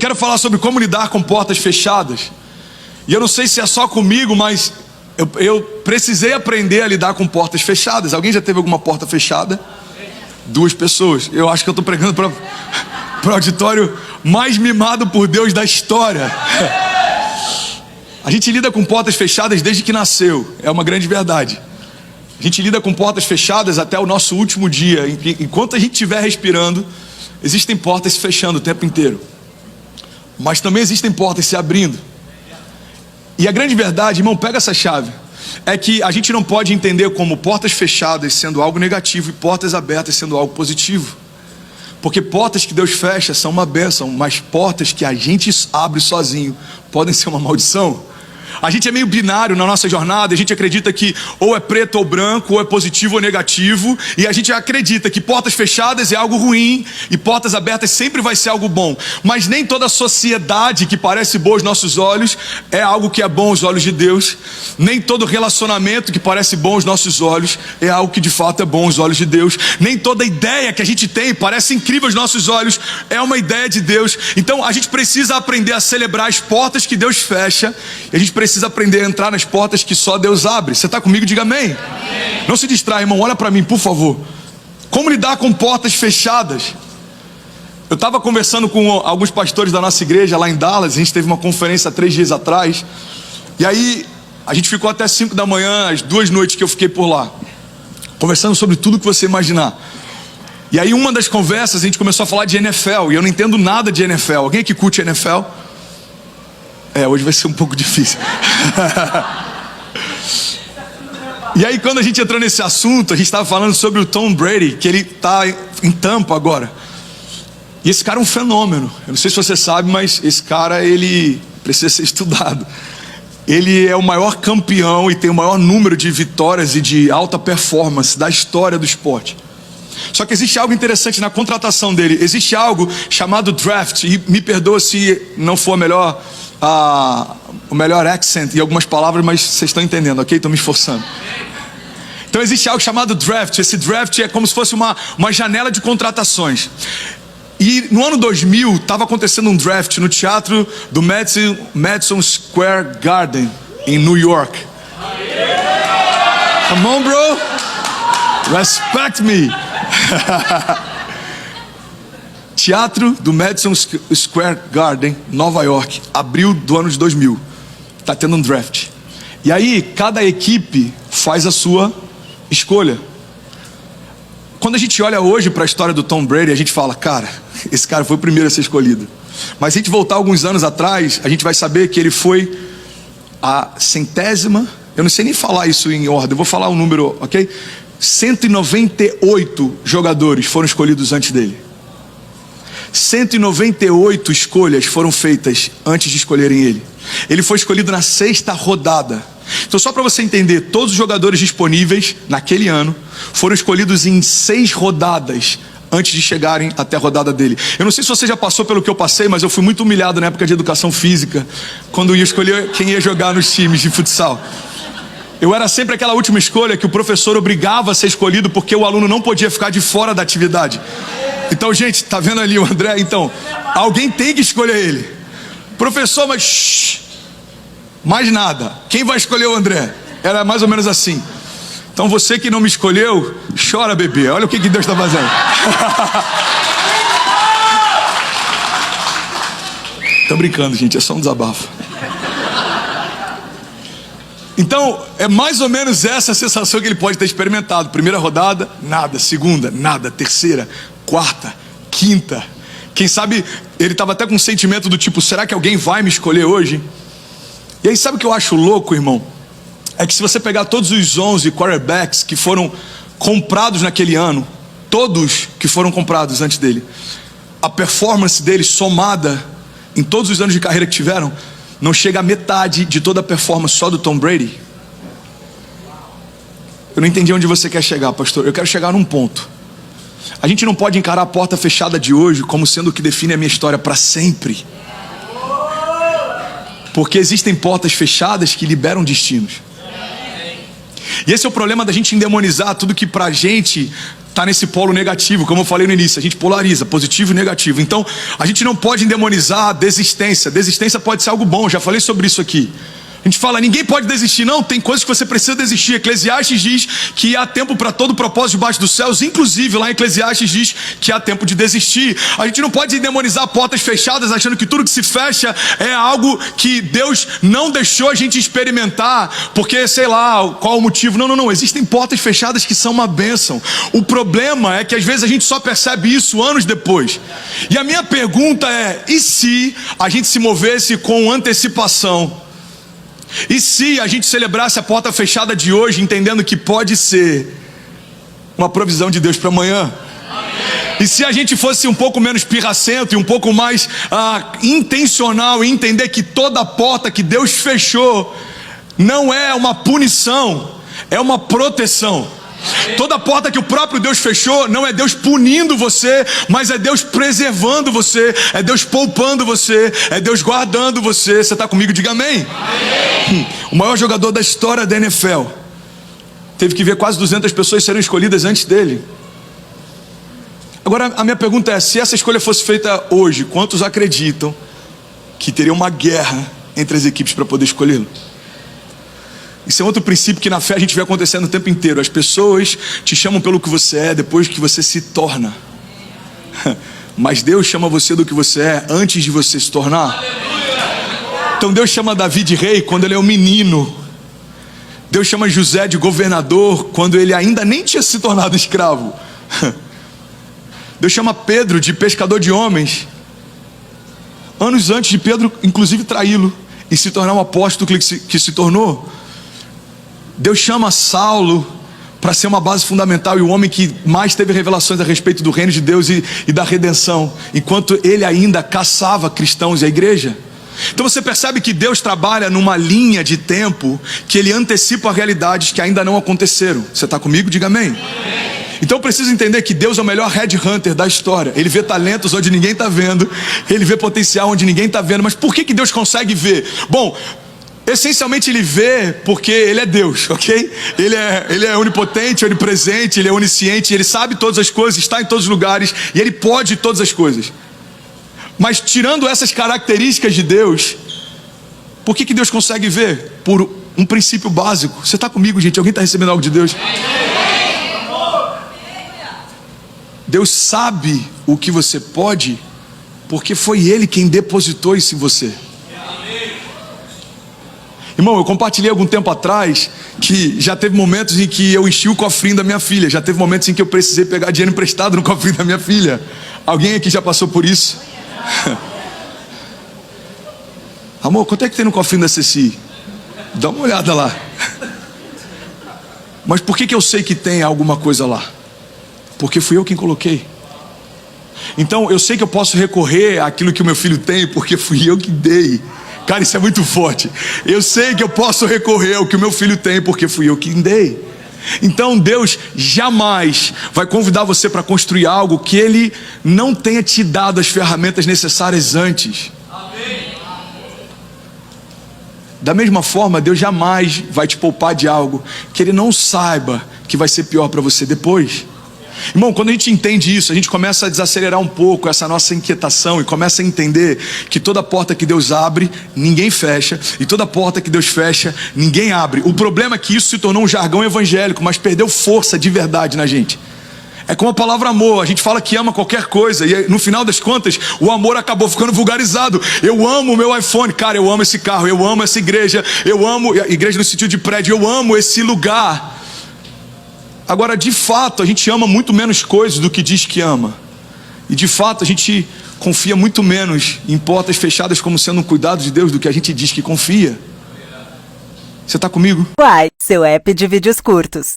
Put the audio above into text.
quero falar sobre como lidar com portas fechadas. E eu não sei se é só comigo, mas eu precisei aprender a lidar com portas fechadas. Alguém já teve alguma porta fechada? 2 pessoas. Eu acho que eu estou pregando para o auditório mais mimado por Deus da história. A gente lida com portas fechadas desde que nasceu. É uma grande verdade. A gente lida com portas fechadas até o nosso último dia. Enquanto a gente estiver respirando, existem portas se fechando o tempo inteiro. Mas também existem portas se abrindo. E a grande verdade, irmão, pega essa chave, é que a gente não pode entender como portas fechadas sendo algo negativo e portas abertas sendo algo positivo. Porque portas que Deus fecha são uma bênção, mas portas que a gente abre sozinho podem ser uma maldição. A gente é meio binário na nossa jornada. A gente acredita que ou é preto ou branco, ou é positivo ou negativo. E a gente acredita que portas fechadas é algo ruim e portas abertas sempre vai ser algo bom. Mas nem toda sociedade que parece boa aos nossos olhos é algo que é bom aos olhos de Deus. Nem todo relacionamento que parece bom aos nossos olhos é algo que de fato é bom aos olhos de Deus. Nem toda ideia que a gente tem e parece incrível aos nossos olhos é uma ideia de Deus. Então a gente precisa aprender a celebrar as portas que Deus fecha. E a gente precisa aprender a entrar nas portas que só Deus abre. Você está comigo? Diga amém. Amém. Não se distrai, irmão, olha para mim, por favor. Como lidar com portas fechadas? Eu estava conversando com alguns pastores da nossa igreja lá em Dallas. A gente teve uma conferência há 3 dias atrás. E aí a gente ficou até 5 da manhã, as 2 noites que eu fiquei por lá, conversando sobre tudo que você imaginar. E aí uma das conversas a gente começou a falar de NFL. E eu não entendo nada de NFL. Alguém aqui curte NFL? Hoje vai ser um pouco difícil. E aí quando a gente entrou nesse assunto, a gente estava falando sobre o Tom Brady, que ele está em Tampa agora. E esse cara é um fenômeno. Eu não sei se você sabe, mas esse cara, ele precisa ser estudado. Ele é o maior campeão e tem o maior número de vitórias e de alta performance da história do esporte. Só que existe algo interessante na contratação dele. Existe algo chamado draft. E me perdoa se não for o melhor accent e algumas palavras, mas vocês estão entendendo, ok? Estou me esforçando. Então existe algo chamado draft. Esse draft é como se fosse uma janela de contratações. E no ano 2000 estava acontecendo um draft no teatro do Madison Square Garden em New York. Come on, bro. Respect me. Teatro do Madison Square Garden, Nova York, abril do ano de 2000. Está tendo um draft. E aí cada equipe faz a sua escolha. Quando a gente olha hoje para a história do Tom Brady, a gente fala, cara, esse cara foi o primeiro a ser escolhido. Mas se a gente voltar alguns anos atrás, a gente vai saber que ele foi a 100ª, eu não sei nem falar isso em ordem, eu vou falar um número, ok? 198 jogadores foram escolhidos antes dele. 198 escolhas foram feitas antes de escolherem ele. Ele foi escolhido na 6ª rodada. Então, só para você entender, todos os jogadores disponíveis naquele ano foram escolhidos em 6 rodadas antes de chegarem até a rodada dele. Eu não sei se você já passou pelo que eu passei, mas eu fui muito humilhado na época de educação física, quando ia escolher quem ia jogar nos times de futsal. Eu era sempre aquela última escolha que o professor obrigava a ser escolhido, porque o aluno não podia ficar de fora da atividade. Então, gente, tá vendo ali o André? Então, alguém tem que escolher ele. Professor, mas shh, mais nada. Quem vai escolher o André? Era mais ou menos assim. Então, você que não me escolheu, chora, bebê. Olha o que Deus está fazendo. Tô brincando, gente. É só um desabafo. Então, é mais ou menos essa a sensação que ele pode ter experimentado. Primeira rodada, nada. Segunda, nada. Terceira, quarta, quinta. Quem sabe ele estava até com um sentimento do tipo, será que alguém vai me escolher hoje? E aí sabe o que eu acho louco, irmão? É que se você pegar todos os 11 quarterbacks que foram comprados naquele ano, todos que foram comprados antes dele, a performance deles somada em todos os anos de carreira que tiveram, não chega a metade de toda a performance só do Tom Brady. Eu não entendi onde você quer chegar, pastor. Eu quero chegar num ponto. A gente não pode encarar a porta fechada de hoje como sendo o que define a minha história para sempre. Porque existem portas fechadas que liberam destinos. E esse é o problema da gente endemonizar tudo que pra gente está nesse polo negativo, como eu falei no início, a gente polariza, positivo e negativo. Então, a gente não pode endemonizar a desistência. Desistência pode ser algo bom, já falei sobre isso aqui. A gente fala, ninguém pode desistir, não, tem coisas que você precisa desistir. Eclesiastes diz que há tempo para todo propósito debaixo dos céus, inclusive lá em Eclesiastes diz que há tempo de desistir. A gente não pode demonizar portas fechadas achando que tudo que se fecha é algo que Deus não deixou a gente experimentar, porque sei lá, qual o motivo. Não, existem portas fechadas que são uma bênção. O problema é que às vezes a gente só percebe isso anos depois. E a minha pergunta é, e se a gente se movesse com antecipação? E se a gente celebrasse a porta fechada de hoje, entendendo que pode ser uma provisão de Deus para amanhã? Amém. E se a gente fosse um pouco menos pirracento e um pouco mais intencional em entender que toda porta que Deus fechou não é uma punição, é uma proteção. Toda porta que o próprio Deus fechou não é Deus punindo você, mas é Deus preservando você, é Deus poupando você, é Deus guardando você. Você está comigo? Diga amém. Amém. O maior jogador da história da NFL teve que ver quase 200 pessoas serem escolhidas antes dele. Agora a minha pergunta é, se essa escolha fosse feita hoje, quantos acreditam que teria uma guerra entre as equipes para poder escolhê-lo? Isso é outro princípio que na fé a gente vê acontecendo o tempo inteiro. As pessoas te chamam pelo que você é depois que você se torna. Mas Deus chama você do que você é antes de você se tornar. Então Deus chama Davi de rei quando ele é um menino. Deus chama José de governador quando ele ainda nem tinha se tornado escravo. Deus chama Pedro de pescador de homens anos antes de Pedro inclusive traí-lo e se tornar um apóstolo que se tornou. Deus chama Saulo para ser uma base fundamental e o homem que mais teve revelações a respeito do reino de Deus e da redenção, enquanto ele ainda caçava cristãos e a igreja. Então você percebe que Deus trabalha numa linha de tempo que ele antecipa realidades que ainda não aconteceram. Você está comigo? Diga amém. Amém. Então eu preciso entender que Deus é o melhor headhunter da história. Ele vê talentos onde ninguém está vendo, ele vê potencial onde ninguém está vendo. Mas por que Deus consegue ver? Bom, essencialmente ele vê porque ele é Deus, ok? Ele é onipotente, onipresente, ele é onisciente, ele sabe todas as coisas, está em todos os lugares e ele pode todas as coisas. Mas tirando essas características de Deus, por que Deus consegue ver? Por um princípio básico. Você está comigo, gente? Alguém está recebendo algo de Deus? Deus sabe o que você pode porque foi Ele quem depositou isso em você. Irmão, eu compartilhei algum tempo atrás que já teve momentos em que eu enchi o cofrinho da minha filha. Já teve momentos em que eu precisei pegar dinheiro emprestado no cofrinho da minha filha. Alguém aqui já passou por isso? Amor, quanto é que tem no cofrinho da Ceci? Dá uma olhada lá. Mas por que eu sei que tem alguma coisa lá? Porque fui eu quem coloquei. Então eu sei que eu posso recorrer àquilo que o meu filho tem porque fui eu que dei. Cara, isso é muito forte. Eu sei que eu posso recorrer ao que o meu filho tem porque fui eu que dei. Então Deus jamais vai convidar você para construir algo que Ele não tenha te dado as ferramentas necessárias antes. Amém. Da mesma forma, Deus jamais vai te poupar de algo que Ele não saiba que vai ser pior para você depois. Irmão, quando a gente entende isso, a gente começa a desacelerar um pouco essa nossa inquietação e começa a entender que toda porta que Deus abre, ninguém fecha, e toda porta que Deus fecha, ninguém abre. O problema é que isso se tornou um jargão evangélico, mas perdeu força de verdade na gente. É como a palavra amor, a gente fala que ama qualquer coisa e no final das contas o amor acabou ficando vulgarizado. Eu amo o meu iPhone, cara, eu amo esse carro, eu amo essa igreja, eu amo a igreja no sentido de prédio, eu amo esse lugar. Agora, de fato, a gente ama muito menos coisas do que diz que ama. E de fato, a gente confia muito menos em portas fechadas como sendo um cuidado de Deus do que a gente diz que confia. Você está comigo? Uai, seu app de vídeos curtos.